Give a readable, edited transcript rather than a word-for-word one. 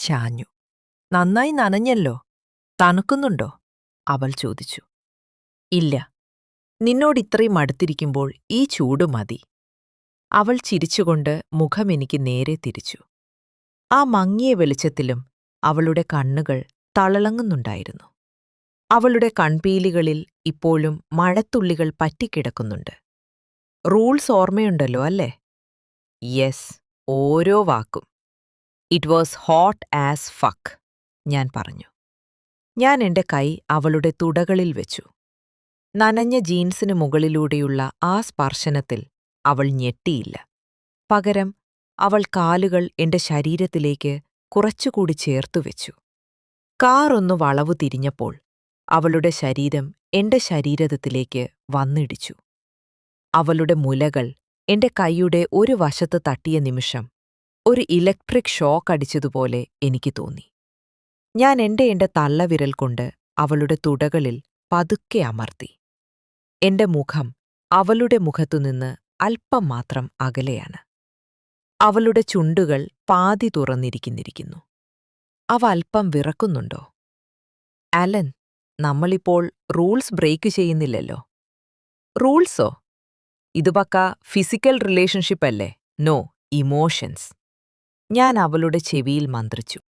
ചാഞ്ഞു. നന്നായി നനഞ്ഞല്ലോ. തണുക്കുന്നുണ്ടോ? അവൾ ചോദിച്ചു. ഇല്ല. നിന്നോടിത്രയും അടുത്തിരിക്കുമ്പോൾ ഈ ചൂട് മതി. അവൾ ചിരിച്ചുകൊണ്ട് മുഖമെനിക്ക് നേരെ തിരിച്ചു. ആ മങ്ങിയ വെളിച്ചത്തിലും അവളുടെ കണ്ണുകൾ തളളങ്ങുന്നുണ്ടായിരുന്നു. അവളുടെ കൺപീലികളിൽ ഇപ്പോഴും മഴത്തുള്ളികൾ പറ്റിക്കിടക്കുന്നുണ്ട്. റൂൾസ് ഓർമ്മയുണ്ടല്ലോ അല്ലേ? യെസ്, ഓരോ വാക്കും. It was hot as fuck, ഞാൻ പറഞ്ഞു. ഞാൻ എന്റെ കൈ അവളുടെ തുടകളിൽ വെച്ചു. നനഞ്ഞ ജീൻസിന് മുകളിലൂടെയുള്ള ആ സ്പർശനത്തിൽ അവൾ ഞെട്ടിയില്ല. പകരം അവൾ കാലുകൾ എന്റെ ശരീരത്തിലേക്ക് കുറച്ചുകൂടി ചേർത്തുവെച്ചു. കാർ ഒന്ന് വളവു തിരിഞ്ഞപ്പോൾ അവളുടെ ശരീരം എന്റെ ശരീരത്തിലേക്ക് വന്നിടിച്ചു. അവളുടെ മുലകൾ എന്റെ കൈയുടെ ഒരു വശത്ത് തട്ടിയ നിമിഷം ഒരു ഇലക്ട്രിക് ഷോക്ക് അടിച്ചതുപോലെ എനിക്ക് തോന്നി. ഞാൻ എന്റെ തള്ളവിരൽ കൊണ്ട് അവളുടെ തുടകളിൽ പതുക്കെ അമർത്തി. എന്റെ മുഖം അവളുടെ മുഖത്തുനിന്ന് അല്പം മാത്രം അകലെയാണ്. അവളുടെ ചുണ്ടുകൾ പാതി തുറന്നിരിക്കുന്നു. അവ അല്പം വിറക്കുന്നുണ്ടോ? അലൻ, നമ്മളിപ്പോൾ റൂൾസ് ബ്രേക്ക് ചെയ്യുന്നില്ലല്ലോ. റൂൾസോ? ഇത് പക്ക ഫിസിക്കൽ റിലേഷൻഷിപ്പ് അല്ലേ? No emotions. ഞാൻ അവളുടെ ചെവിയിൽ മന്ത്രിച്ചു.